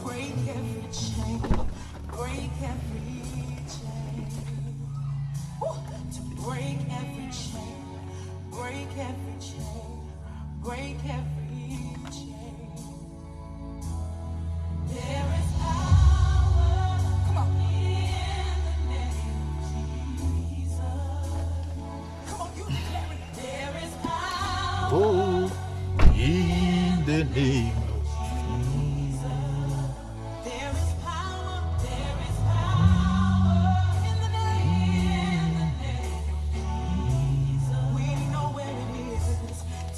Break every chain, break every chain. Woo! To break every chain, break every chain, break every chain. There is power, come on, in the name of Jesus. Come on, you declare it. There is power. Oh, in the name. There is power in the name of Jesus. We know where it is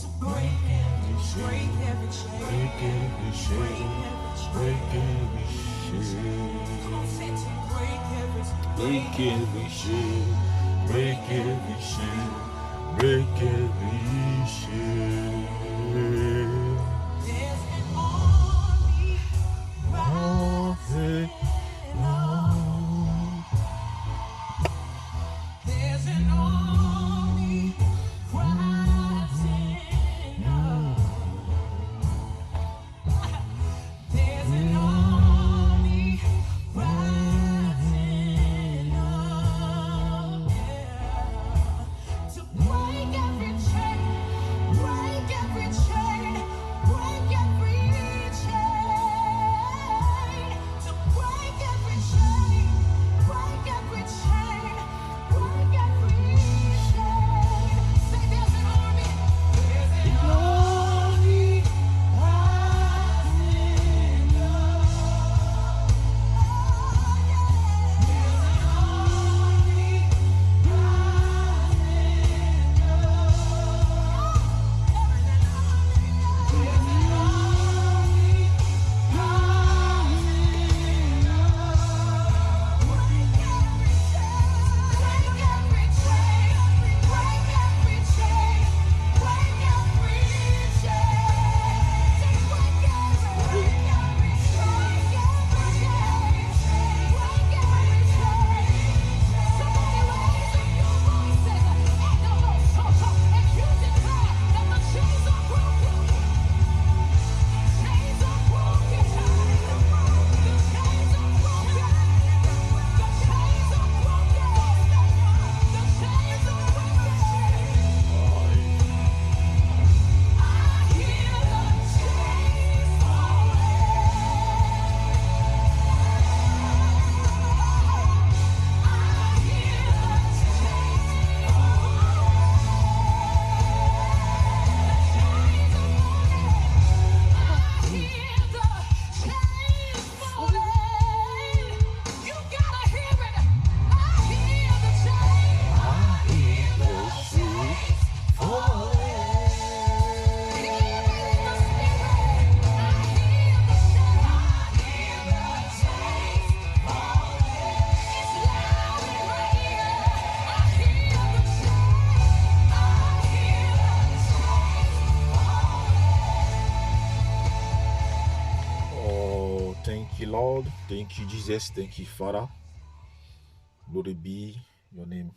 to break every chain, Break every chain, break every chain, come on, say to break every break every chain, break every chain, break every chain. There's an army Oh, hey, rising up. There's an army rising up. There's an army rising up, yeah. To break every chain, break every chain, break every chain. To break every chain, break every chain, break every chain. Say there's an army, there's an army rising up. oh, thank you, Lord. Thank you, Jesus. Thank you, Father. Glory be your name.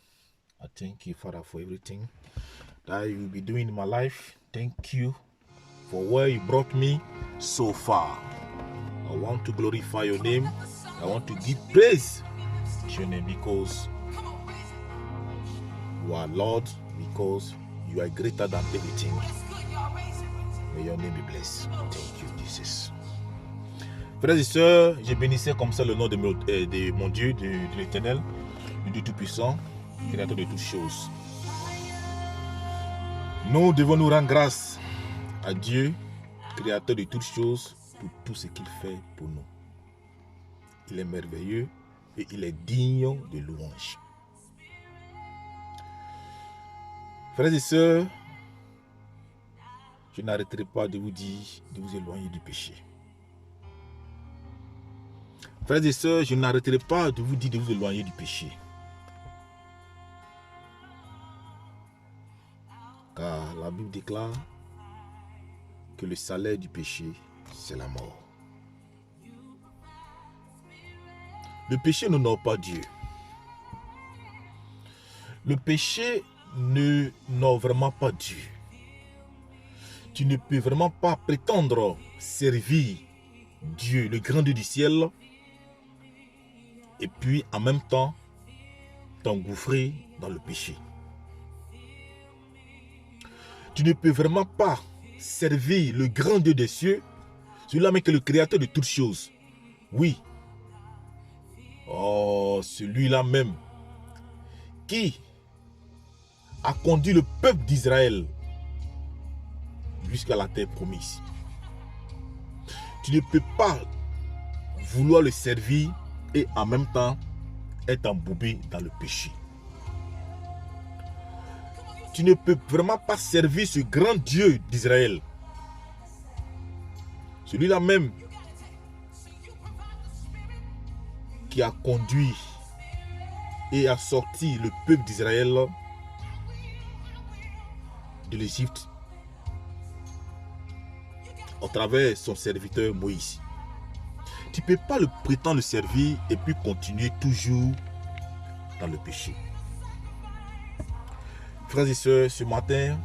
I thank you, Father, for everything that you will be doing in my life. Thank you for where you brought me so far. I want to glorify your name. I want to give praise to your name because you are Lord, because you are greater than everything. May your name be blessed. Thank you, Jesus. Frères et sœurs, je bénissais comme ça le nom de mon Dieu, de l'Éternel, du Dieu Tout-Puissant, Créateur de toutes choses. Nous devons nous rendre grâce à Dieu, Créateur de toutes choses, pour tout ce qu'il fait pour nous. Il est merveilleux et il est digne de louange. Frères et sœurs, je n'arrêterai pas de vous dire de vous éloigner du péché. Frères et sœurs, je n'arrêterai pas de vous dire de vous éloigner du péché. Car la Bible déclare que le salaire du péché, c'est la mort. Le péché n'honore pas Dieu. Le péché n'honore vraiment pas Dieu. Tu ne peux vraiment pas prétendre servir Dieu, le grand Dieu du ciel, et puis en même temps t'engouffrer dans le péché. Tu ne peux vraiment pas servir le grand Dieu des cieux, celui-là même qui est le créateur de toutes choses. Oui. Oh, celui-là même qui a conduit le peuple d'Israël jusqu'à la terre promise. Tu ne peux pas vouloir le servir et en même temps être embourbé dans le péché. Tu ne peux vraiment pas servir ce grand Dieu d'Israël. Celui-là même qui a conduit et a sorti le peuple d'Israël de l'Égypte au travers son serviteur Moïse. Tu ne peux pas le prétendre le servir et puis continuer toujours dans le péché. Frères et sœurs, ce matin,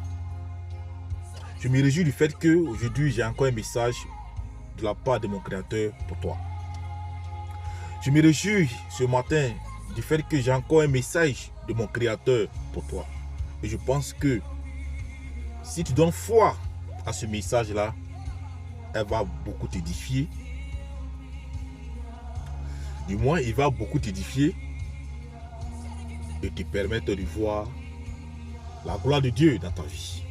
je me réjouis du fait que aujourd'hui j'ai encore un message de la part de mon Créateur pour toi. Je me réjouis ce matin du fait que j'ai encore un message de mon Créateur pour toi. Et je pense que si tu donnes foi à ce message-là, elle va beaucoup t'édifier. Du moins, il va beaucoup t'édifier et te permettre de voir la gloire de Dieu dans ta vie.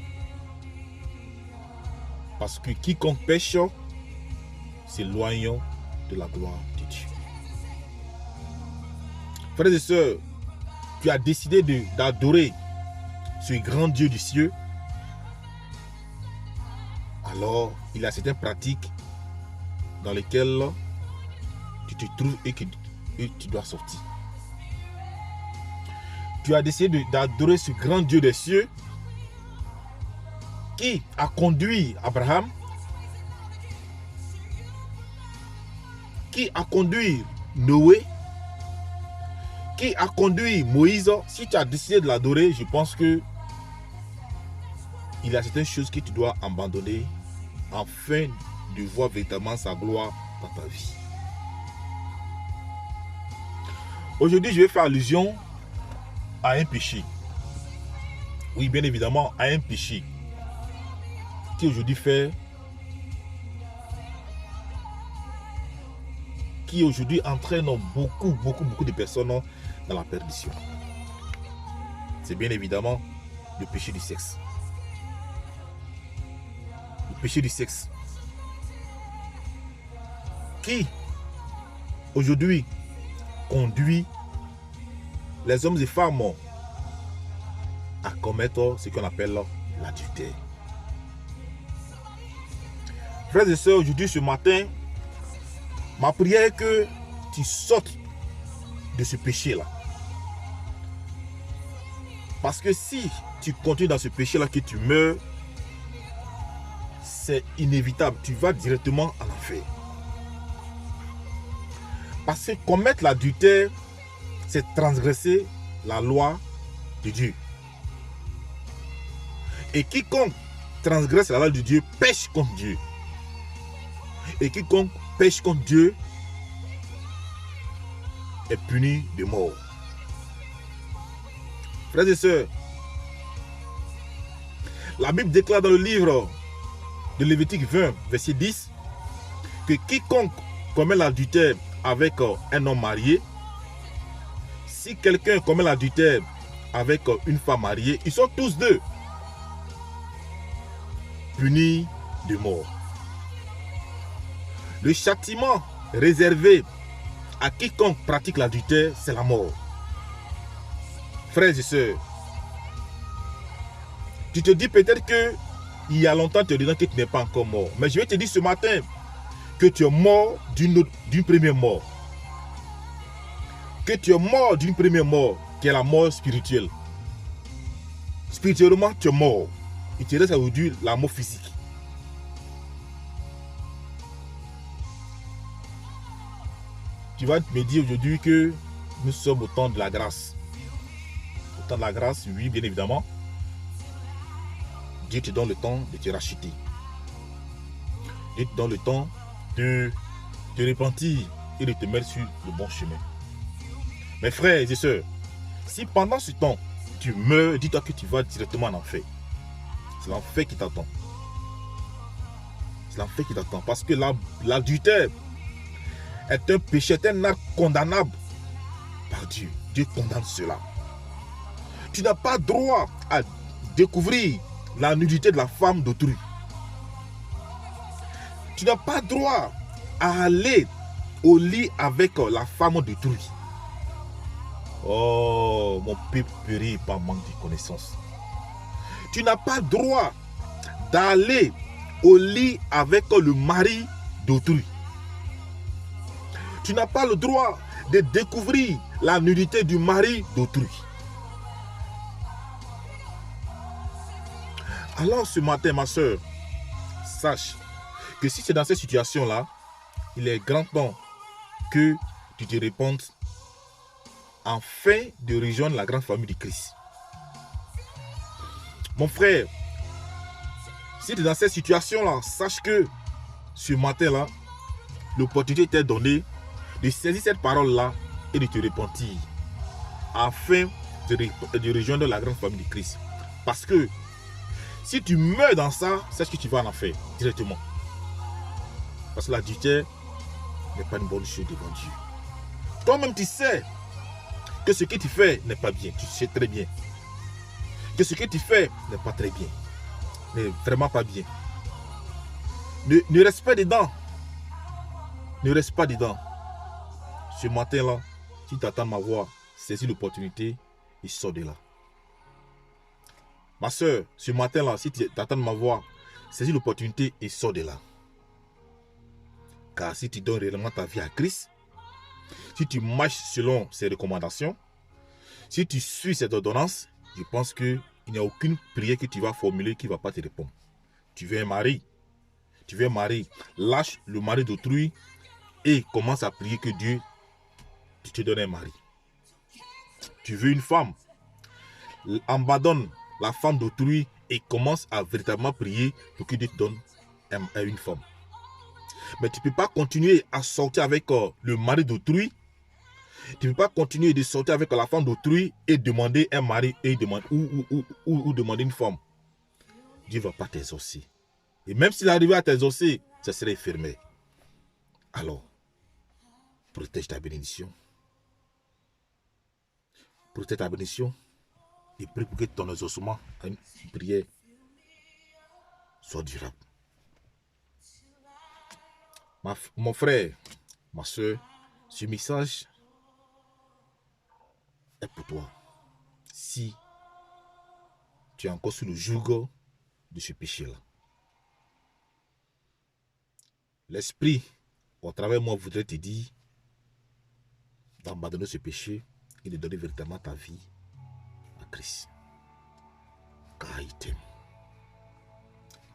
Parce que quiconque pêche s'éloigne de la gloire de Dieu. Frères et sœurs, tu as décidé d'adorer ce grand Dieu du ciel. Alors, il y a certaines pratiques dans lesquelles tu te trouves et que tu dois sortir. Tu as décidé d'adorer ce grand Dieu des cieux qui a conduit Abraham, qui a conduit Noé, qui a conduit Moïse. Si tu as décidé de l'adorer, je pense que il y a certaines choses que tu dois abandonner afin de voir véritablement sa gloire dans ta vie. Aujourd'hui, je vais faire allusion à un péché. Oui, bien évidemment, à un péché qui aujourd'hui fait, qui aujourd'hui entraîne beaucoup de personnes dans la perdition. C'est bien évidemment le péché du sexe. Le péché du sexe qui aujourd'hui conduit les hommes et femmes à commettre ce qu'on appelle l'adultère. Frères et sœurs, aujourd'hui, ce matin, ma prière est que tu sortes de ce péché-là. Parce que si tu continues dans ce péché-là, que tu meurs, c'est inévitable. Tu vas directement en enfer. Parce que commettre l'adultère, c'est transgresser la loi de Dieu. Et quiconque transgresse la loi de Dieu pêche contre Dieu. Et quiconque pêche contre Dieu est puni de mort. Frères et sœurs, la Bible déclare dans le livre de Lévitique 20, verset 10, que quiconque commet l'adultère avec un homme marié, si quelqu'un commet l'adultère avec une femme mariée, ils sont tous deux punis de mort. Le châtiment réservé à quiconque pratique l'adultère, c'est la mort. Frères et sœurs, tu te dis peut-être que il y a longtemps tu es dedans que tu n'es pas encore mort. Mais je vais te dire ce matin que tu es mort d'une première mort. Que tu es mort d'une première mort, qui est la mort spirituelle. Spirituellement, tu es mort. Il te reste aujourd'hui la mort physique. Tu vas me dire aujourd'hui que nous sommes au temps de la grâce. Au temps de la grâce, oui, bien évidemment. Dieu te donne le temps de te racheter. Dieu te donne le temps de te repentir et de te mettre sur le bon chemin. Mes frères et sœurs, si pendant ce temps, tu meurs, dis-toi que tu vas directement en enfer. C'est l'enfer qui t'attend. C'est l'enfer qui t'attend. Parce que l'adultère est un péché, est un acte condamnable par Dieu. Dieu condamne cela. Tu n'as pas droit à découvrir la nudité de la femme d'autrui. Tu n'as pas droit à aller au lit avec la femme d'autrui. Oh, mon peuple périt par manque de connaissance. Tu n'as pas droit d'aller au lit avec le mari d'autrui. Tu n'as pas le droit de découvrir la nudité du mari d'autrui. Alors ce matin, ma soeur, sache que si c'est dans cette situation-là, il est grand temps que tu te répandes afin de rejoindre la grande famille de Christ. Mon frère, si tu es dans cette situation-là, sache que ce matin-là, l'opportunité t'est donnée de saisir cette parole-là et de te repentir afin de rejoindre la grande famille de Christ. Parce que si tu meurs dans ça, sache que tu vas en enfer directement. Parce que l'adultère n'est pas une bonne chose devant Dieu. Toi-même, tu sais que ce que tu fais n'est pas bien. Tu sais très bien que ce que tu fais n'est pas très bien. N'est vraiment pas bien. Ne reste pas dedans. Ne reste pas dedans. Ce matin-là, si tu attends ma voix, saisis l'opportunité et sors de là. Ma soeur, ce matin-là, si tu attends ma voix, saisis l'opportunité et sors de là. Car si tu donnes réellement ta vie à Christ, si tu marches selon ses recommandations, si tu suis cette ordonnance, je pense qu'il n'y a aucune prière que tu vas formuler qui ne va pas te répondre. Tu veux un mari, lâche le mari d'autrui et commence à prier que Dieu te donne un mari. Tu veux une femme, abandonne la femme d'autrui et commence à véritablement prier pour que Dieu te donne une femme. Mais tu ne peux pas continuer à sortir avec le mari d'autrui. Tu ne peux pas continuer de sortir avec la femme d'autrui et demander un mari ou demander une femme. Dieu ne va pas t'exaucer. Et même s'il arrivait à t'exaucer, ça serait fermé. Alors, protège ta bénédiction. Protège ta bénédiction et prie pour que ton exaucement à une prière soit durable. Mon frère, ma soeur, ce message est pour toi. Si tu es encore sous le joug de ce péché-là. L'Esprit, au travers de moi, voudrait te dire d'abandonner ce péché et de donner véritablement ta vie à Christ. Car il t'aime.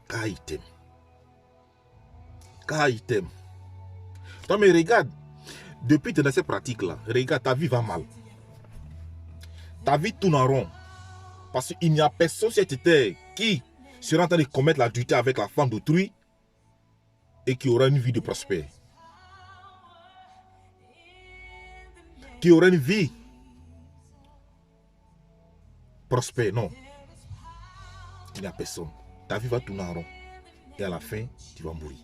Car il t'aime. Car il t'aime. Toi, mais regarde, depuis que tu es dans cette pratique-là, regarde, ta vie va mal. Ta vie tourne en rond. Parce qu'il n'y a personne sur cette terre qui sera en train de commettre l'adultère avec la femme d'autrui et qui aura une vie de prospère. Qui aura une vie prospère, non. Il n'y a personne. Ta vie va tourner en rond. Et à la fin, tu vas mourir.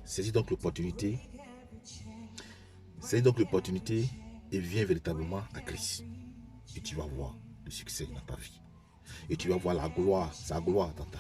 Saisis donc l'opportunité. Saisis donc l'opportunité et viens véritablement à Christ. Et tu vas voir le succès dans ta vie. Et tu vas voir la gloire, sa gloire dans ta vie.